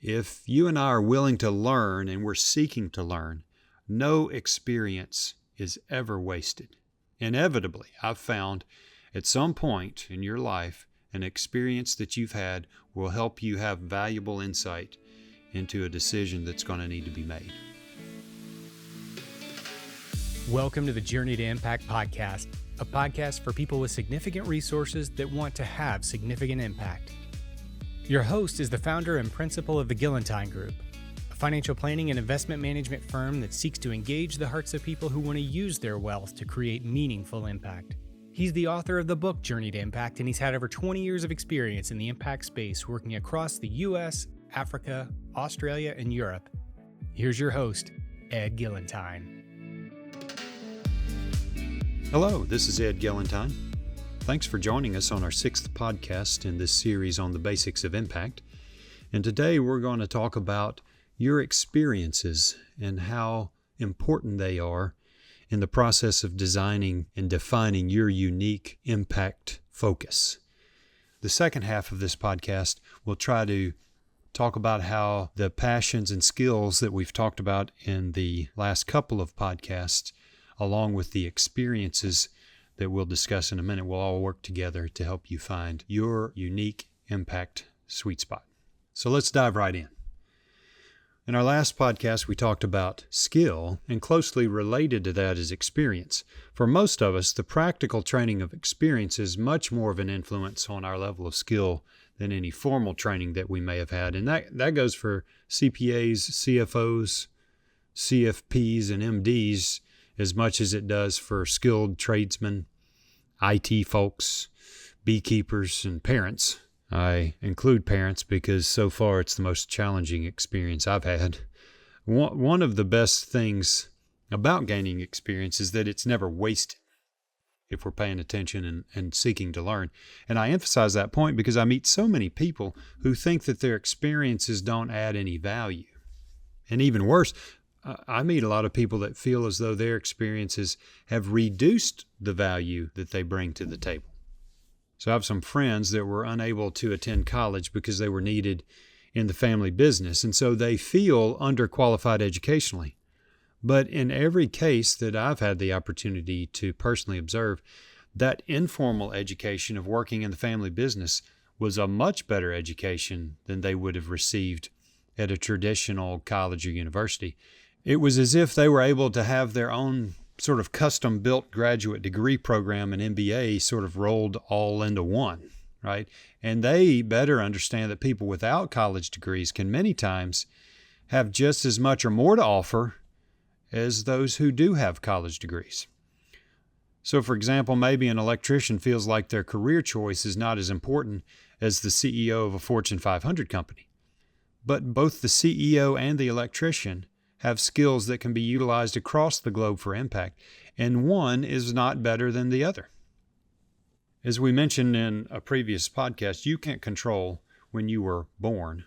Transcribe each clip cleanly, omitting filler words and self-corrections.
If you and I are willing to learn and we're seeking to learn, no experience is ever wasted. Inevitably, I've found at some point in your life, an experience that you've had will help you have valuable insight into a decision that's going to need to be made. Welcome to the Journey to Impact podcast, a podcast for people with significant resources that want to have significant impact. Your host is the founder and principal of the Gillentine Group, a financial planning and investment management firm that seeks to engage the hearts of people who want to use their wealth to create meaningful impact. He's the author of the book Journey to Impact, and he's had over 20 years of experience in the impact space, working across the U.S., Africa, Australia, and Europe. Here's your host, Ed Gillentine. Hello, this is Ed Gillentine. Thanks for joining us on our 6th podcast in this series on the basics of impact. And today we're going to talk about your experiences and how important they are in the process of designing and defining your unique impact focus. The second half of this podcast will try to talk about how the passions and skills that we've talked about in the last couple of podcasts, along with the experiences that we'll discuss in a minute, will all work together to help you find your unique impact sweet spot. So let's dive right in. In our last podcast, we talked about skill, and closely related to that is experience. For most of us, the practical training of experience is much more of an influence on our level of skill than any formal training that we may have had. And that goes for CPAs, CFOs, CFPs, and MDs as much as it does for skilled tradesmen, IT folks, beekeepers, and parents. I include parents because so far it's the most challenging experience I've had. One of the best things about gaining experience is that it's never wasted if we're paying attention and seeking to learn. And I emphasize that point because I meet so many people who think that their experiences don't add any value. And even worse, I meet a lot of people that feel as though their experiences have reduced the value that they bring to the table. So I have some friends that were unable to attend college because they were needed in the family business, and so they feel underqualified educationally. But in every case that I've had the opportunity to personally observe, that informal education of working in the family business was a much better education than they would have received at a traditional college or university. It was as if they were able to have their own sort of custom-built graduate degree program and MBA sort of rolled all into one, right? And they better understand that people without college degrees can many times have just as much or more to offer as those who do have college degrees. So, for example, maybe an electrician feels like their career choice is not as important as the CEO of a Fortune 500 company. But both the CEO and the electrician have skills that can be utilized across the globe for impact, and one is not better than the other. As we mentioned in a previous podcast, you can't control when you were born.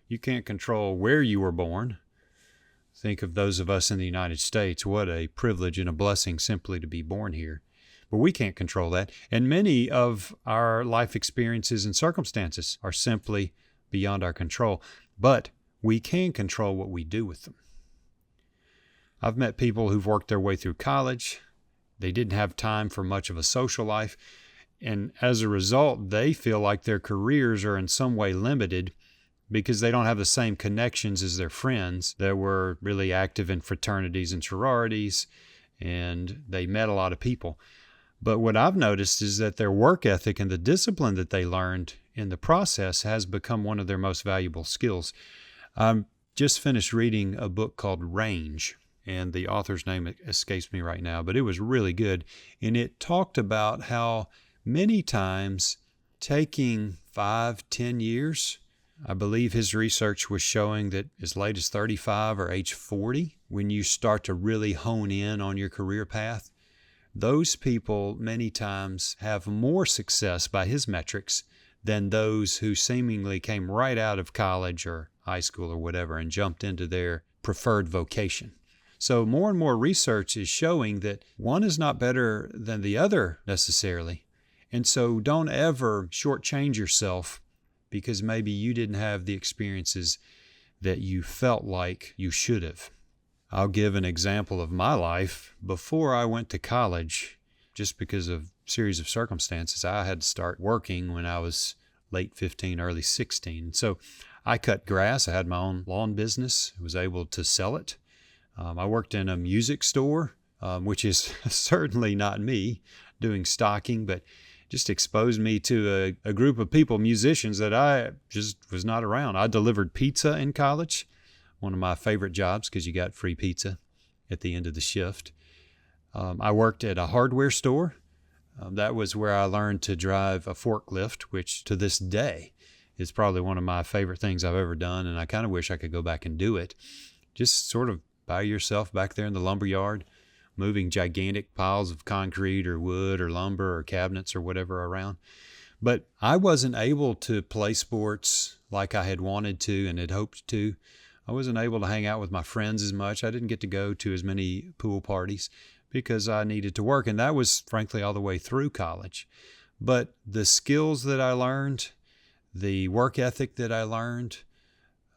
You can't control where you were born. Think of those of us in the United States. What a privilege and a blessing simply to be born here. But we can't control that, and many of our life experiences and circumstances are simply beyond our control. But we can control what we do with them. I've met people who've worked their way through college. They didn't have time for much of a social life. And as a result, they feel like their careers are in some way limited because they don't have the same connections as their friends that were really active in fraternities and sororities, and they met a lot of people. But what I've noticed is that their work ethic and the discipline that they learned in the process has become one of their most valuable skills. I just finished reading a book called Range, and the author's name escapes me right now, but it was really good. And it talked about how many times taking 5-10 years, I believe his research was showing that as late as 35 or age 40, when you start to really hone in on your career path, those people many times have more success by his metrics than those who seemingly came right out of college or high school or whatever and jumped into their preferred vocation. So more and more research is showing that one is not better than the other necessarily. And so don't ever shortchange yourself because maybe you didn't have the experiences that you felt like you should have. I'll give an example of my life. Before I went to college, just because of a series of circumstances, I had to start working when I was late 15, early 16. So I cut grass. I had my own lawn business. I was able to sell it. I worked in a music store, which is certainly not me doing stocking, but just exposed me to a group of people, musicians, that I just was not around. I delivered pizza in college, one of my favorite jobs because you got free pizza at the end of the shift. I worked at a hardware store. That was where I learned to drive a forklift, which to this day is probably one of my favorite things I've ever done, and I kind of wish I could go back and do it. Just sort of by yourself back there in the lumber yard, moving gigantic piles of concrete or wood or lumber or cabinets or whatever around. But I wasn't able to play sports like I had wanted to and had hoped to. I wasn't able to hang out with my friends as much. I didn't get to go to as many pool parties because I needed to work. And that was, frankly, all the way through college. But the skills that I learned, the work ethic that I learned,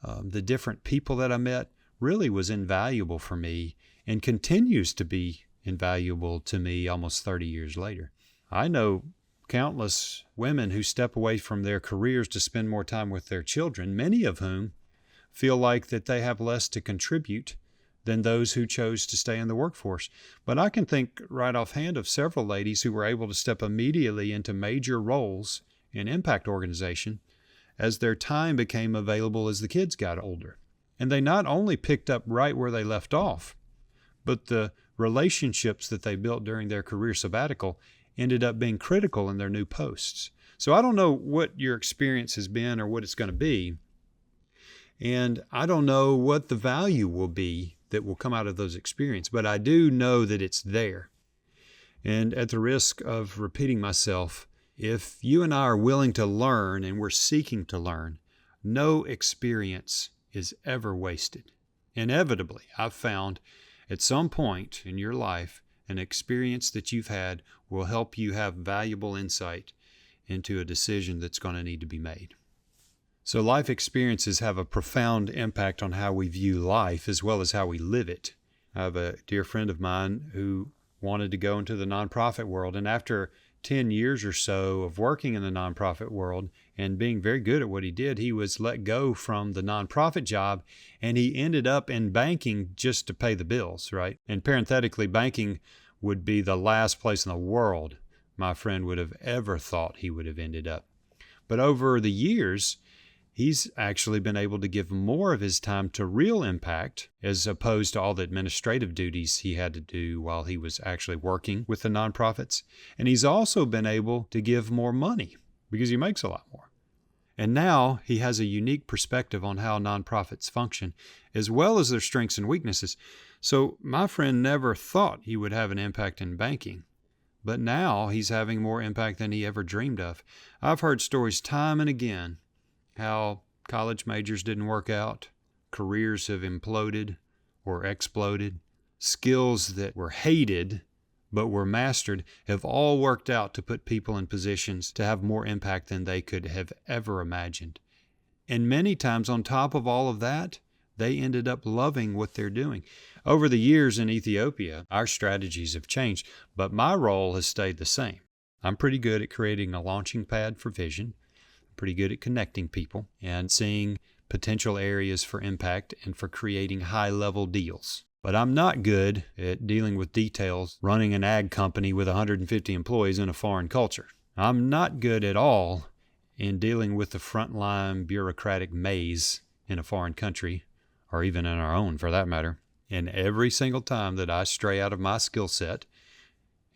the different people that I met really was invaluable for me and continues to be invaluable to me almost 30 years later. I know countless women who step away from their careers to spend more time with their children, many of whom feel like that they have less to contribute than those who chose to stay in the workforce. But I can think right offhand of several ladies who were able to step immediately into major roles in impact organization as their time became available as the kids got older. And they not only picked up right where they left off, but the relationships that they built during their career sabbatical ended up being critical in their new posts. So I don't know what your experience has been or what it's going to be. And I don't know what the value will be that will come out of those experiences, but I do know that it's there. And at the risk of repeating myself, if you and I are willing to learn and we're seeking to learn, no experience is ever wasted. Inevitably, I've found at some point in your life, an experience that you've had will help you have valuable insight into a decision that's going to need to be made. So life experiences have a profound impact on how we view life as well as how we live it. I have a dear friend of mine who wanted to go into the nonprofit world, and after 10 years or so of working in the nonprofit world and being very good at what he did, he was let go from the nonprofit job and he ended up in banking just to pay the bills, right? And parenthetically, banking would be the last place in the world my friend would have ever thought he would have ended up. But over the years, he's actually been able to give more of his time to real impact as opposed to all the administrative duties he had to do while he was actually working with the nonprofits. And he's also been able to give more money because he makes a lot more. And now he has a unique perspective on how nonprofits function, as well as their strengths and weaknesses. So my friend never thought he would have an impact in banking, but now he's having more impact than he ever dreamed of. I've heard stories time and again how college majors didn't work out, careers have imploded or exploded, skills that were hated but were mastered have all worked out to put people in positions to have more impact than they could have ever imagined. And many times on top of all of that, they ended up loving what they're doing. Over the years in Ethiopia, our strategies have changed, but my role has stayed the same. I'm pretty good at creating a launching pad for vision, pretty good at connecting people and seeing potential areas for impact and for creating high-level deals. But I'm not good at dealing with details, running an ag company with 150 employees in a foreign culture. I'm not good at all in dealing with the frontline bureaucratic maze in a foreign country, or even in our own for that matter. And every single time that I stray out of my skill set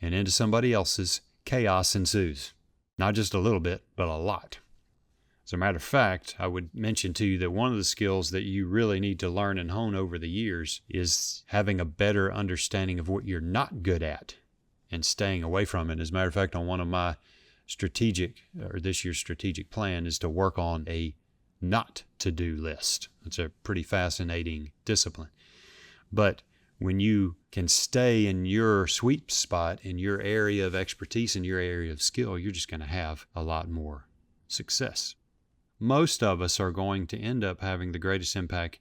and into somebody else's, chaos ensues. Not just a little bit, but a lot. As a matter of fact, I would mention to you that one of the skills that you really need to learn and hone over the years is having a better understanding of what you're not good at and staying away from it. As a matter of fact, on one of my this year's strategic plan is to work on a not to-do list. It's a pretty fascinating discipline. But when you can stay in your sweet spot, in your area of expertise, in your area of skill, you're just going to have a lot more success. most of us are going to end up having the greatest impact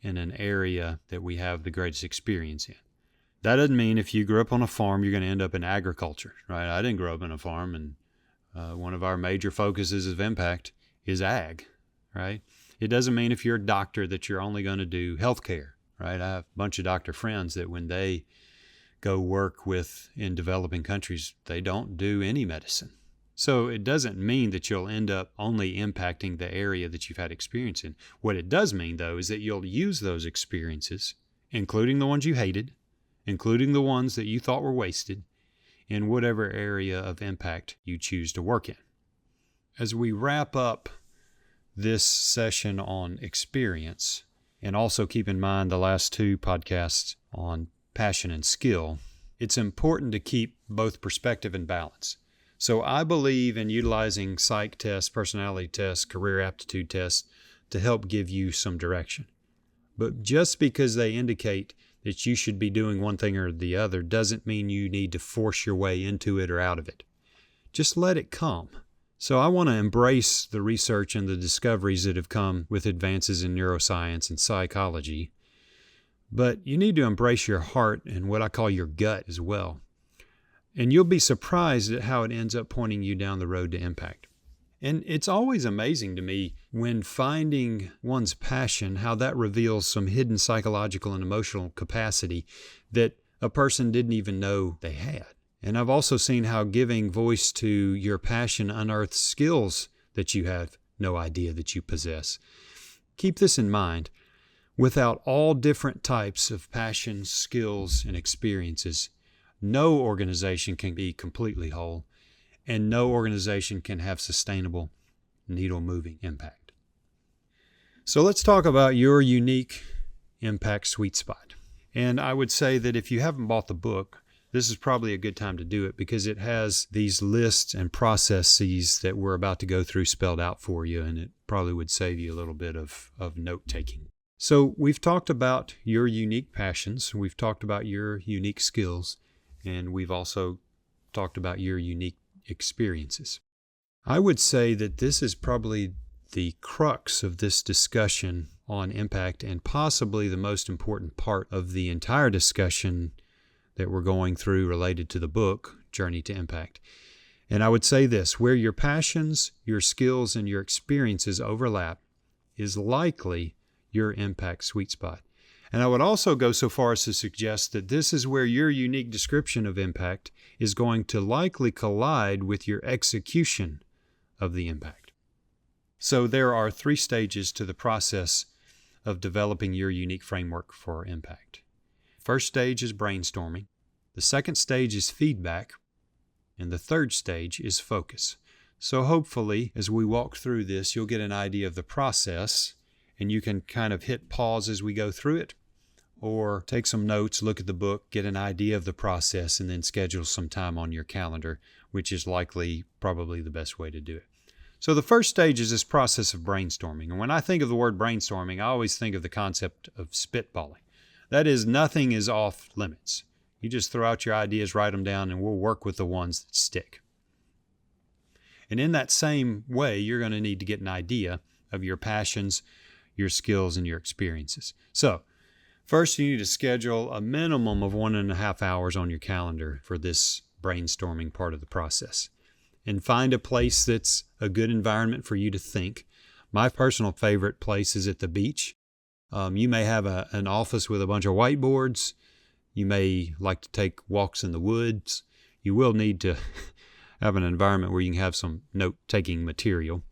in an area that we have the greatest experience in. That doesn't mean if you grew up on a farm, you're going to end up in agriculture, right? I didn't grow up in a farm, and one of our major focuses of impact is ag, right? It doesn't mean if you're a doctor that you're only going to do healthcare, right? I have a bunch of doctor friends that when they go work in developing countries, they don't do any medicine. So it doesn't mean that you'll end up only impacting the area that you've had experience in. What it does mean, though, is that you'll use those experiences, including the ones you hated, including the ones that you thought were wasted, in whatever area of impact you choose to work in. As we wrap up this session on experience, and also keep in mind the last two podcasts on passion and skill, it's important to keep both perspective and balance. So I believe in utilizing psych tests, personality tests, career aptitude tests to help give you some direction. But just because they indicate that you should be doing one thing or the other doesn't mean you need to force your way into it or out of it. Just let it come. So I want to embrace the research and the discoveries that have come with advances in neuroscience and psychology. But you need to embrace your heart and what I call your gut as well. And you'll be surprised at how it ends up pointing you down the road to impact. And it's always amazing to me when finding one's passion, how that reveals some hidden psychological and emotional capacity that a person didn't even know they had. And I've also seen how giving voice to your passion unearths skills that you have no idea that you possess. Keep this in mind. Without all different types of passions, skills, and experiences, no organization can be completely whole, and no organization can have sustainable, needle-moving impact. So let's talk about your unique impact sweet spot. And I would say that if you haven't bought the book, this is probably a good time to do it because it has these lists and processes that we're about to go through spelled out for you, and it probably would save you a little bit of note-taking. So we've talked about your unique passions, we've talked about your unique skills, and we've also talked about your unique experiences. I would say that this is probably the crux of this discussion on impact and possibly the most important part of the entire discussion that we're going through related to the book, Journey to Impact. And I would say this, where your passions, your skills, and your experiences overlap is likely your impact sweet spot. And I would also go so far as to suggest that this is where your unique description of impact is going to likely collide with your execution of the impact. So there are 3 stages to the process of developing your unique framework for impact. First stage is brainstorming. The second stage is feedback. And the third stage is focus. So hopefully, as we walk through this, you'll get an idea of the process, and you can kind of hit pause as we go through it, or take some notes, look at the book, get an idea of the process, and then schedule some time on your calendar, which is likely probably the best way to do it. So the first stage is this process of brainstorming. And when I think of the word brainstorming, I always think of the concept of spitballing. That is, nothing is off limits. You just throw out your ideas, write them down, and we'll work with the ones that stick. And in that same way, you're going to need to get an idea of your passions, your skills, and your experiences. So first, you need to schedule a minimum of 1.5 hours on your calendar for this brainstorming part of the process. And find a place that's a good environment for you to think. My personal favorite place is at the beach. You may have an office with a bunch of whiteboards. You may like to take walks in the woods. You will need to have an environment where you can have some note-taking material.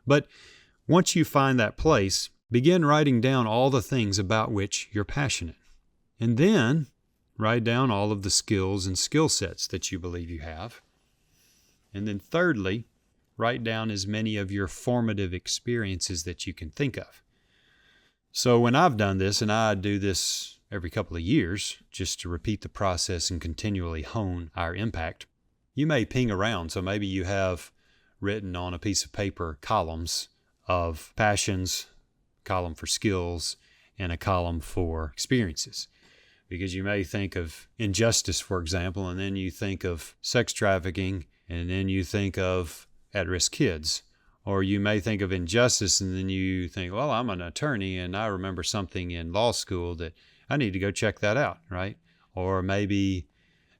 But once you find that place, begin writing down all the things about which you're passionate. And then write down all of the skills and skill sets that you believe you have. And then thirdly, write down as many of your formative experiences that you can think of. So when I've done this, and I do this every couple of years, just to repeat the process and continually hone our impact, you may ping around. So maybe you have written on a piece of paper columns of passions, column for skills, and a column for experiences. Because you may think of injustice, for example, and then you think of sex trafficking, and then you think of at-risk kids. Or you may think of injustice and then you think, well, I'm an attorney and I remember something in law school that I need to go check that out, right? Or maybe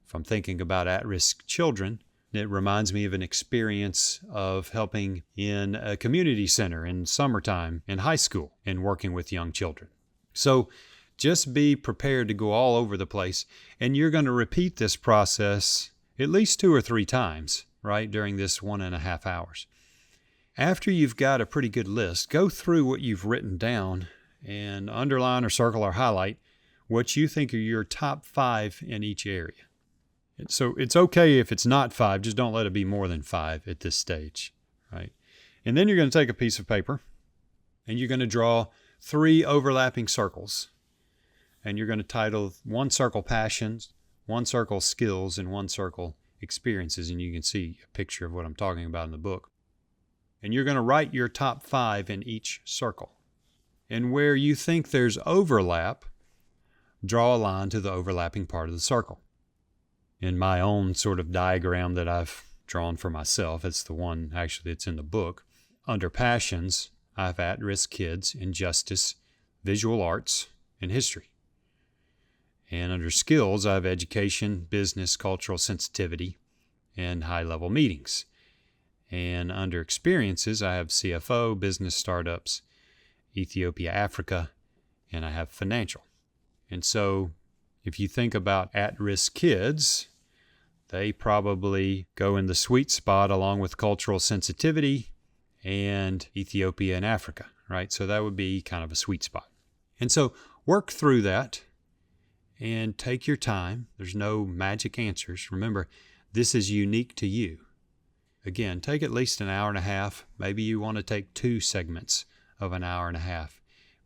if I'm thinking about at-risk children, it reminds me of an experience of helping in a community center in summertime in high school and working with young children. So just be prepared to go all over the place, and you're going to repeat this process at least 2 or 3 times, right, during this 1.5 hours. After you've got a pretty good list, go through what you've written down and underline or circle or highlight what you think are your top 5 in each area. So it's okay if it's not 5, just don't let it be more than 5 at this stage, right? And then you're going to take a piece of paper and you're going to draw 3 overlapping circles. And you're going to title one circle passions, one circle skills, and one circle experiences. And you can see a picture of what I'm talking about in the book. And you're going to write your top 5 in each circle. And where you think there's overlap, draw a line to the overlapping part of the circle. In my own sort of diagram that I've drawn for myself, it's the one actually that's in the book. Under passions, I have at-risk kids, injustice, visual arts, and history. And under skills, I have education, business, cultural sensitivity, and high-level meetings. And under experiences, I have CFO, business startups, Ethiopia, Africa, and I have financial. And so if you think about at-risk kids, they probably go in the sweet spot along with cultural sensitivity and Ethiopia and Africa, right? So that would be kind of a sweet spot. And so work through that and take your time. There's no magic answers. Remember, this is unique to you. Again, take at least 1.5 hours. Maybe you want to take 2 segments of 1.5 hours.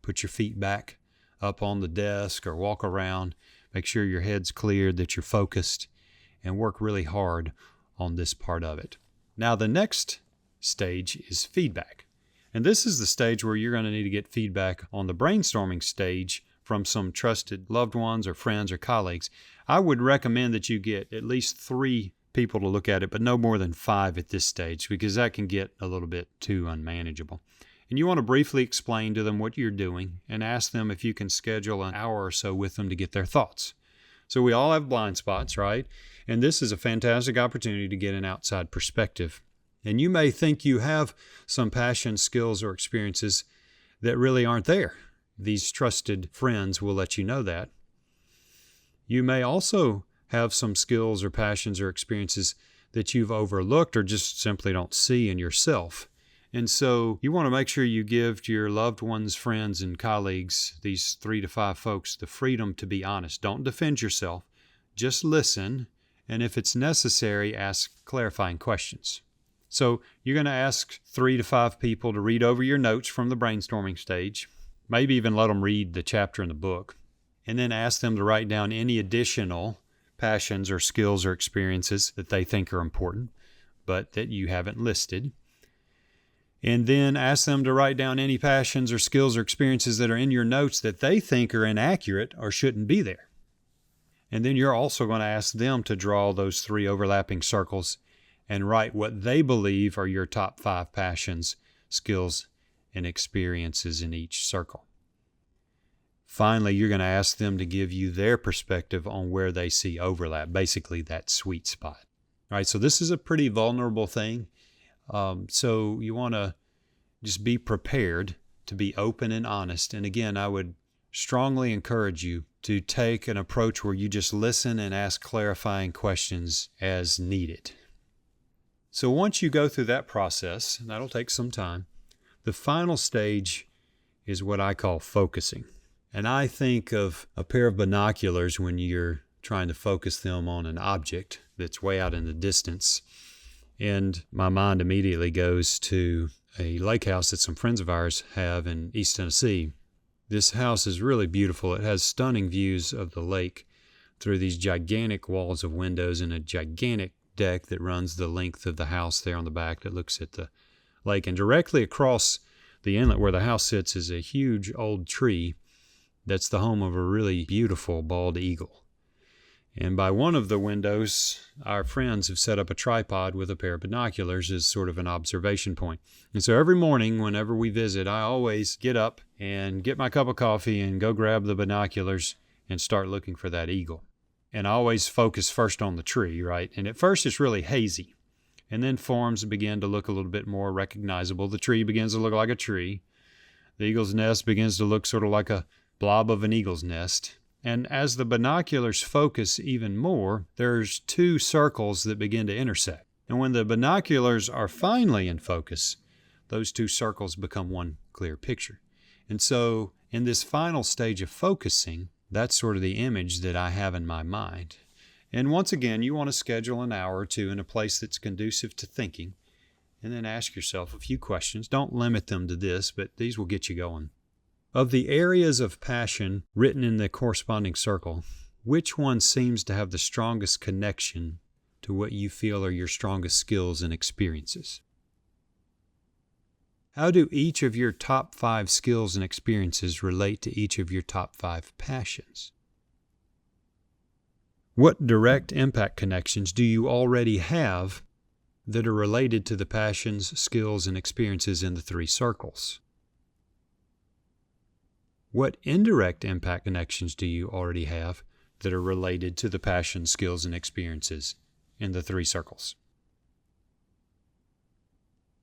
Put your feet back up on the desk or walk around. Make sure your head's cleared, that you're focused, and work really hard on this part of it. Now, the next stage is feedback. And this is the stage where you're going to need to get feedback on the brainstorming stage from some trusted loved ones or friends or colleagues. I would recommend that you get at least 3 people to look at it, but no more than 5 at this stage, because that can get a little bit too unmanageable. And you want to briefly explain to them what you're doing and ask them if you can schedule an hour or so with them to get their thoughts. So we all have blind spots, right? And this is a fantastic opportunity to get an outside perspective. And you may think you have some passion, skills, or experiences that really aren't there. These trusted friends will let you know that. You may also have some skills or passions or experiences that you've overlooked or just simply don't see in yourself. And so you want to make sure you give to your loved ones, friends, and colleagues, these 3 to 5 folks, the freedom to be honest. Don't defend yourself. Just listen. And if it's necessary, ask clarifying questions. So you're going to ask 3 to 5 people to read over your notes from the brainstorming stage. Maybe even let them read the chapter in the book. And then ask them to write down any additional passions or skills or experiences that they think are important, but that you haven't listed. And then ask them to write down any passions or skills or experiences that are in your notes that they think are inaccurate or shouldn't be there. And then you're also going to ask them to draw those 3 overlapping circles and write what they believe are your top 5 passions, skills, and experiences in each circle. Finally, you're going to ask them to give you their perspective on where they see overlap, basically that sweet spot. All right, so this is a pretty vulnerable thing. So you want to just be prepared to be open and honest. And again, I would strongly encourage you to take an approach where you just listen and ask clarifying questions as needed. So once you go through that process, and that'll take some time, the final stage is what I call focusing. And I think of a pair of binoculars when you're trying to focus them on an object that's way out in the distance. And my mind immediately goes to a lake house that some friends of ours have in East Tennessee. This house is really beautiful. It has stunning views of the lake through these gigantic walls of windows and a gigantic deck that runs the length of the house there on the back that looks at the lake. And directly across the inlet where the house sits is a huge old tree that's the home of a really beautiful bald eagle. And by one of the windows, our friends have set up a tripod with a pair of binoculars as sort of an observation point. And so every morning, whenever we visit, I always get up and get my cup of coffee and go grab the binoculars and start looking for that eagle. And I always focus first on the tree, right? And at first it's really hazy. And then forms begin to look a little bit more recognizable. The tree begins to look like a tree. The eagle's nest begins to look sort of like a blob of an eagle's nest. And as the binoculars focus even more, there's two circles that begin to intersect. And when the binoculars are finally in focus, those two circles become one clear picture. And so in this final stage of focusing, that's sort of the image that I have in my mind. And once again, you want to schedule an hour or two in a place that's conducive to thinking, and then ask yourself a few questions. Don't limit them to this, but these will get you going. Of the areas of passion written in the corresponding circle, which one seems to have the strongest connection to what you feel are your strongest skills and experiences? How do each of your top 5 skills and experiences relate to each of your top 5 passions? What direct impact connections do you already have that are related to the passions, skills, and experiences in the 3 circles? What indirect impact connections do you already have that are related to the passions, skills, and experiences in the 3 circles?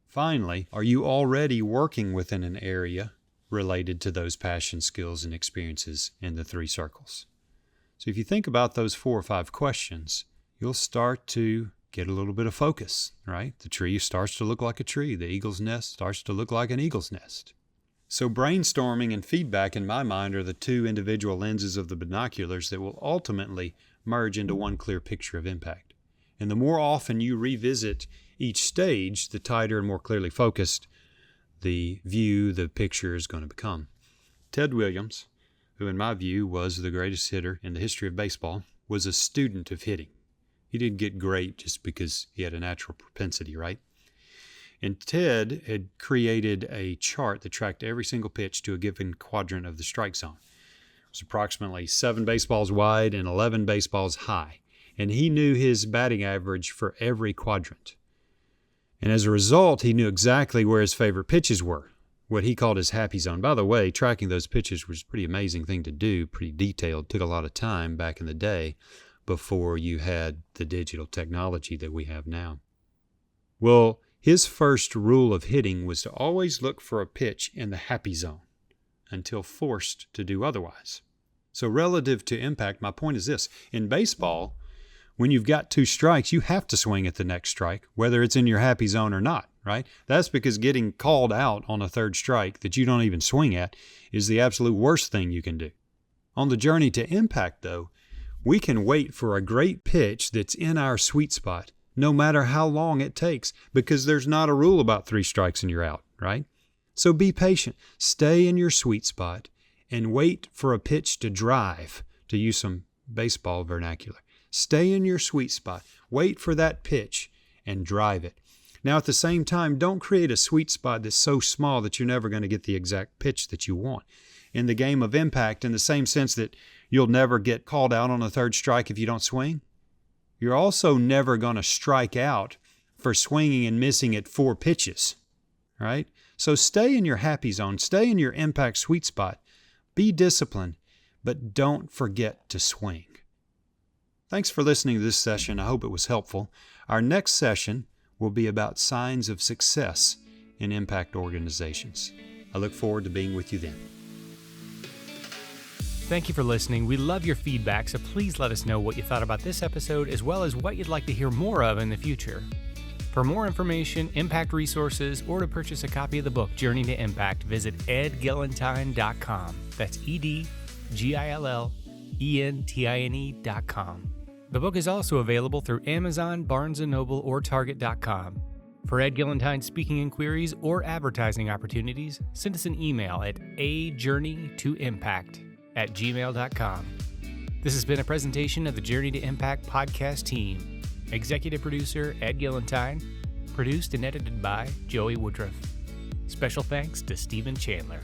Finally, are you already working within an area related to those passions, skills, and experiences in the 3 circles? So if you think about those 4 or 5 questions, you'll start to get a little bit of focus, right? The tree starts to look like a tree. The eagle's nest starts to look like an eagle's nest. So brainstorming and feedback, in my mind, are the 2 individual lenses of the binoculars that will ultimately merge into one clear picture of impact. And the more often you revisit each stage, the tighter and more clearly focused the view, the picture is going to become. Ted Williams, who in my view was the greatest hitter in the history of baseball, was a student of hitting. He didn't get great just because he had a natural propensity, right? And Ted had created a chart that tracked every single pitch to a given quadrant of the strike zone. It was approximately 7 baseballs wide and 11 baseballs high. And he knew his batting average for every quadrant. And as a result, he knew exactly where his favorite pitches were, what he called his happy zone. By the way, tracking those pitches was a pretty amazing thing to do, pretty detailed. It took a lot of time back in the day before you had the digital technology that we have now. Well, his first rule of hitting was to always look for a pitch in the happy zone until forced to do otherwise. So relative to impact, my point is this. In baseball, when you've got 2 strikes, you have to swing at the next strike, whether it's in your happy zone or not, right? That's because getting called out on a 3rd strike that you don't even swing at is the absolute worst thing you can do. On the journey to impact, though, we can wait for a great pitch that's in our sweet spot, no matter how long it takes, because there's not a rule about 3 strikes and you're out, right? So be patient. Stay in your sweet spot and wait for a pitch to drive, to use some baseball vernacular. Stay in your sweet spot. Wait for that pitch and drive it. Now, at the same time, don't create a sweet spot that's so small that you're never going to get the exact pitch that you want. In the game of impact, in the same sense that you'll never get called out on a 3rd strike if you don't swing, you're also never going to strike out for swinging and missing at 4 pitches, right? So stay in your happy zone. Stay in your impact sweet spot. Be disciplined, but don't forget to swing. Thanks for listening to this session. I hope it was helpful. Our next session will be about signs of success in impact organizations. I look forward to being with you then. Thank you for listening. We love your feedback, so please let us know what you thought about this episode as well as what you'd like to hear more of in the future. For more information, impact resources, or to purchase a copy of the book, Journey to Impact, visit edgillentine.com. That's edgillentine.com. The book is also available through Amazon, Barnes & Noble, or Target.com. For Ed Gillentine speaking inquiries or advertising opportunities, send us an email at ajourneytoimpact@gmail.com. This has been a presentation of the Journey to Impact podcast team. Executive producer Ed Gillentine, produced and edited by Joey Woodruff. Special thanks to Stephen Chandler.